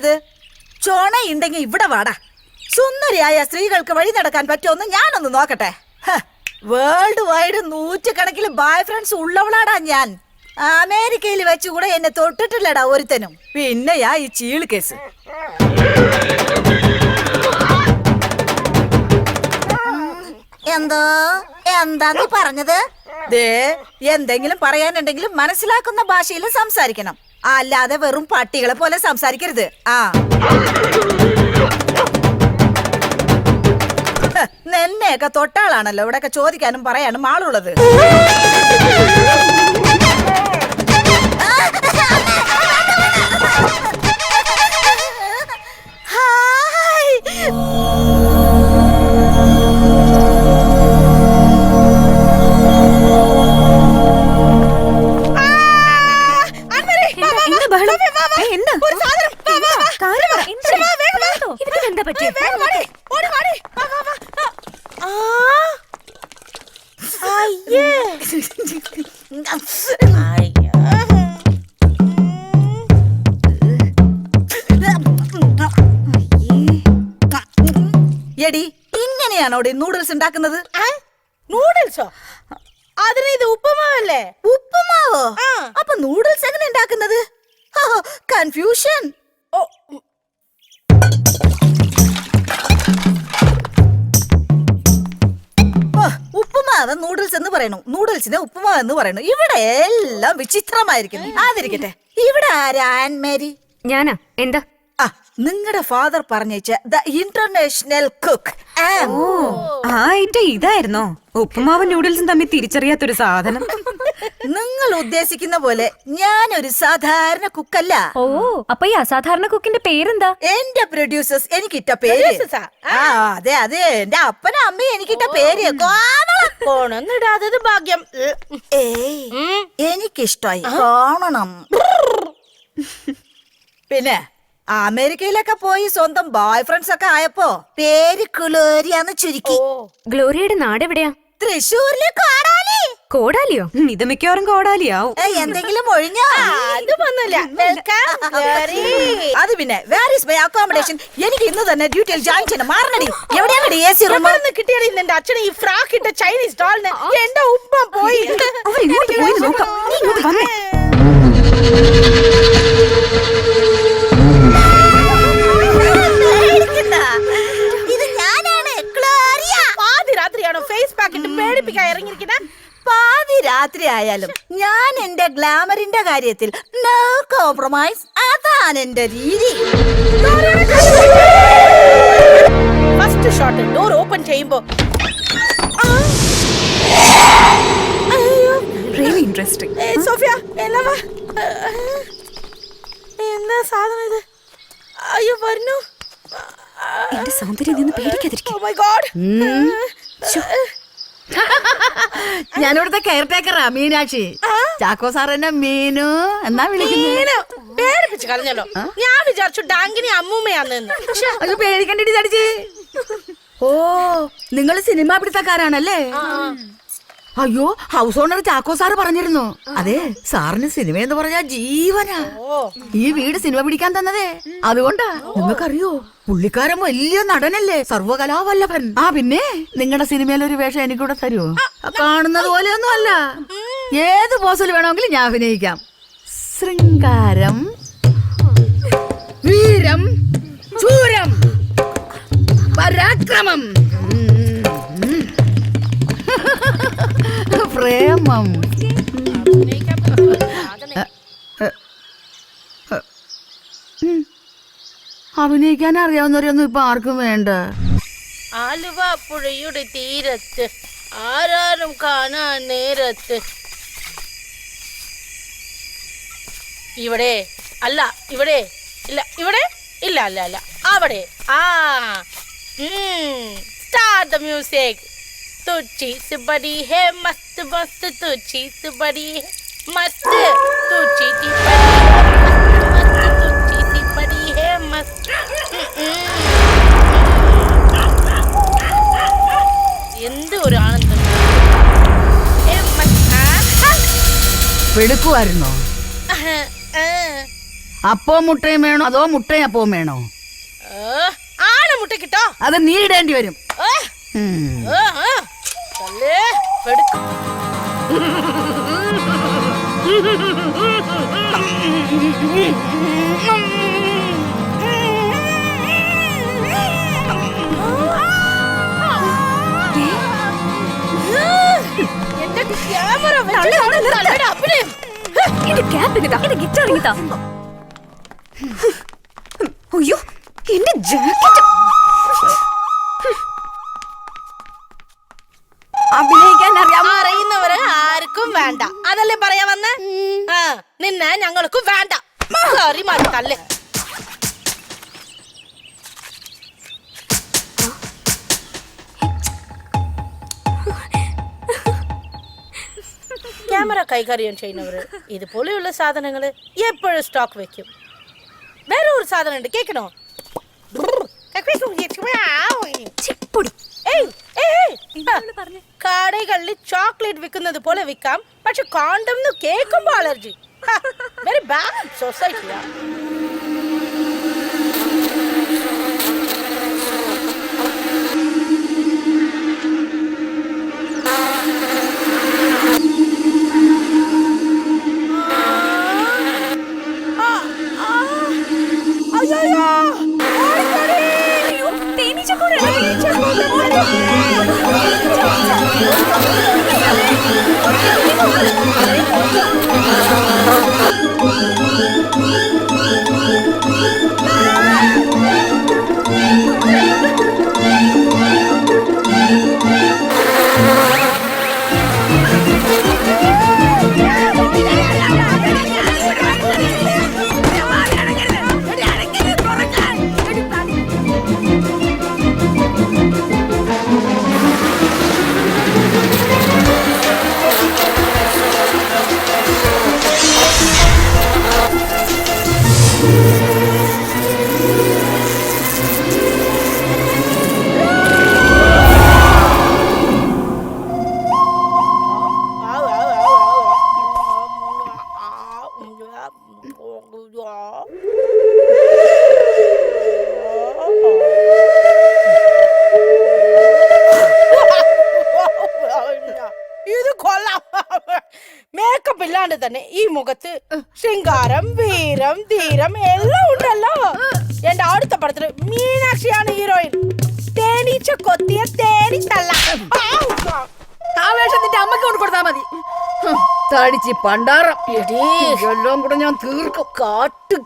പറയുന്നത്? ചൊണയുണ്ടെങ്കിൽ ഇവിടെ വാടാ. സുന്ദരിയായ സ്ത്രീകൾക്ക് വഴി നടക്കാൻ പറ്റുമെന്ന് ഞാനൊന്ന് നോക്കട്ടെ. വേൾഡ് വൈഡ് 100 ബോയ് ഫ്രണ്ട്സ് ഉള്ളവളാടാ ഞാൻ. അമേരിക്കയിൽ വെച്ചുകൂടെ എന്നെ തൊട്ടിട്ടില്ലടാ ഒരുത്തനും. പിന്നെയാ ഈ ചീള് കേസ്. എന്താ നീ പറഞ്ഞത്? എന്തെങ്കിലും പറയാനുണ്ടെങ്കിലും മനസ്സിലാക്കുന്ന ഭാഷയിൽ സംസാരിക്കണം, അല്ലാതെ വെറും പട്ടികളെ പോലെ സംസാരിക്കരുത്. നിന്നെയൊക്കെ തൊട്ടാളാണല്ലോ ഇവിടെയൊക്കെ ചോദിക്കാനും പറയാനും ആളുള്ളത്. എടി, ഇങ്ങനെയാണോ നൂഡിൽസ് ഉണ്ടാക്കുന്നത്? നൂഡിൽസോ? അതിന് ഇത് ഉപ്പുമാവല്ലേ? ഉപ്പുമാവോ? അപ്പൊ നൂഡിൽസ് എങ്ങനെ ഉണ്ടാക്കുന്നത്? കൺഫ്യൂഷൻ. ഉപ്പുമാവ് നൂഡിൽസ് എന്ന് പറയണു, നൂഡിൽസിനെ ഉപ്പുമാവ് എന്ന് പറയണു. ഇവിടെ എല്ലാം വിചിത്രമായിരിക്കുന്നു. അതിരിക്കട്ടെ, ഇവിടെ ആരാ ആൻമേരി? ഞാനാ. എന്താ? നിങ്ങളുടെ ഫാദർ പറഞ്ഞേച്ച ദ ഇന്റർനാഷണൽ കുക്ക്. ഇതായിരുന്നോ ഉപ്പുമാവും നൂഡിൽസും തമ്മിൽ തിരിച്ചറിയാത്തൊരു സാധനം? നിങ്ങൾ ഉദ്ദേശിക്കുന്ന പോലെ ഞാനൊരു സാധാരണ കുക്കല്ല. ഓ, അപ്പൊ ഈ അസാധാരണ കുക്കിന്റെ പേരെന്താ? എന്റെ പ്രൊഡ്യൂസേഴ്സ് എനിക്കിട്ട പേര്. അതെ അതെ, എന്റെ അപ്പനും അമ്മയും എനിക്കിട്ട പേര്. കോണൊന്നിടാത്തത് ഭാഗ്യം. എനിക്കിഷ്ടായി കാണണം. പിന്നെ അമേരിക്കയിലൊക്കെ പോയി സ്വന്തം ബോയ് ഫ്രണ്ട്സ് ഒക്കെ ആയപ്പോ പേര് ഗ്ലോറിയാന്ന് ചുരുക്കി. ഗ്ലോറിയയുടെ നാട് എവിടെയാ? തൃശ്ശൂരിലെ കോടാലി. കോടാലിയോ? ഇത് മിക്കവാറും കോടാലിയാവും. എന്തെങ്കിലും ഒഴിഞ്ഞോ? അത് പിന്നെ വേർ ഈസ് മൈ അക്കോമഡേഷൻ? എനിക്ക് ഇന്ന് തന്നെ ഡ്യൂട്ടിയിൽ ജോയിൻ ചെയ്യണം. മാറണടി. എവിടെയാണ് AC റൂം? കിട്ടിയാൽ എന്റെ അച്ഛനെ ഈ ഫ്രാക്ക് ഇട്ട ചൈനീസ് ഡോളിന് എന്റെ ഉപ്പ പോയി. ഇത് ഞാനാണ് ഗ്ലോറിയ. പാതിരാത്രിയാണോ ഫേസ് പാക്കിട്ട് പേടിപ്പിക്കാൻ ഇറങ്ങിയിരിക്കുന്നത്? പാതിരാത്രി ആയാലും ഞാൻ എന്റെ ഗ്ലാമറിന്റെ കാര്യത്തിൽ നോ കോംപ്രമൈസ്. അതാണ് എന്റെ രീതി. ഫസ്റ്റ് ഷോട്ട് ഡോർ ഓപ്പൺ ചെയ്യുമ്പോ റിയലി ഇൻട്രസ്റ്റിംഗ്. സോഫിയ, എന്താ സാധനം ഇത്? അയ്യോ, വരുന്നു. എന്റെ സൗന്ദര്യം നിന്ന് പേടിക്കാതിരിക്കും. Oh my God. ഞാനിവിടുത്തെ കെയർ ടേക്കറാ മീനാക്ഷി. ചാക്കോ സാർ എന്നെ മീനു എന്നാ വിളിക്കുന്നു. പേടിപ്പിച്ച് കളഞ്ഞല്ലോ. ഞാൻ വിചാരിച്ചു ഡാങ്കിനി അമ്മൂമ്മയാന്ന്. പേടിക്കണ്ടി തടിച്ച്. ഓ, നിങ്ങൾ സിനിമ പിടുത്തക്കാരാണല്ലേ? അയ്യോ, ഹൗസ് ഓണർ ചാക്കോ സാറ് പറഞ്ഞിരുന്നു. അതെ, സാറിന് സിനിമ എന്ന് പറഞ്ഞാ ജീവനാ. ഈ വീട് സിനിമ പിടിക്കാൻ തന്നതേ അതുകൊണ്ടാ. നിങ്ങൾക്കറിയോ, പുള്ളിക്കാരൻ വലിയ നടനല്ലേ, സർവകലാവല്ലഭൻ. പിന്നെ നിങ്ങളുടെ സിനിമയിലൊരു വേഷം എനിക്കൂടെ തരുമോ? കാണുന്നത് പോലെയൊന്നും അല്ല, ഏത് പോസിൽ വേണമെങ്കിലും ഞാൻ അഭിനയിക്കാം. ശൃംഗാരം, വീരം, ശൂരം, പരാക്രമം, പ്രേമം. അഭിനയിക്കാൻ അറിയാവുന്നവരൊന്നും ഇപ്പൊ ആർക്കും വേണ്ട. ആലുവ പുഴയുടെ തീരത്ത് ആരാരും കാണാൻ നേരത്ത്. ഇവിടെ അല്ല, ഇവിടെ ഇല്ല, ഇവിടെ ഇല്ല, അല്ല അല്ല, അവിടെ. Start the music. तुझी से बड़ी है मस्त मस्त, तुझी से बड़ी है मस्त, तुझी सी बड़ी है मस्त. എന്ത് ഒരു ആനന്ദം. വെളുക്കുമായിരുന്നോ? അപ്പവും മുട്ടയും വേണോ അതോ മുട്ടയും അപ്പവും വേണോ? ആണ് മുട്ട കിട്ടോ? അത് നീ ഇടേണ്ടി വരും. എന്റെ ക്യാമറ അഭിനയം. അയ്യോ എന്റെ ജാക്കറ്റ്. അഭിനയിക്കാൻ അറിയുന്നവര് ആർക്കും വേണ്ട, അതല്ലേ പറയാ വന്ന്. നിന്നെ ഞങ്ങൾക്കും വേണ്ട. കറി മാറ്റല്ലേ. ക്യാമറ കൈകാര്യം ചെയ്യുന്നവര് ഇതുപോലെയുള്ള സാധനങ്ങള് എപ്പോഴും സ്റ്റോക്ക് വെക്കും. വേറെ ഒരു സാധനം ഉണ്ട്, കേൾക്കണോ? കടകളിൽ ചോക്ലേറ്റ് വിൽക്കുന്നത് പോലെ വിൽക്കാം, പക്ഷെ കോണ്ടം കേൾക്കുമ്പോ അലർജി. Very bad സൊസൈറ്റിയാ. ഇത് കൊള്ളാം. മേക്കപ്പ് ഇല്ലാണ്ട് തന്നെ ഈ മുഖത്ത് ശൃംഗാരം, വീരം, ധീരം എല്ലാം ഉണ്ടല്ലോ. എന്റെ അടുത്ത പടത്തില് മീനാക്ഷിയാണ് ഹീറോയിൻ. തേനീച്ച കൊത്തിയ തേനി തള്ള. ആവേശത്തിന്റെ അമ്മക്ക് കൊണ്ട് കൊടുത്താ മതി. തടിച്ച് പണ്ടാറം എല്ലാം കൂടെ ഞാൻ തീർക്കും. കാട്ടു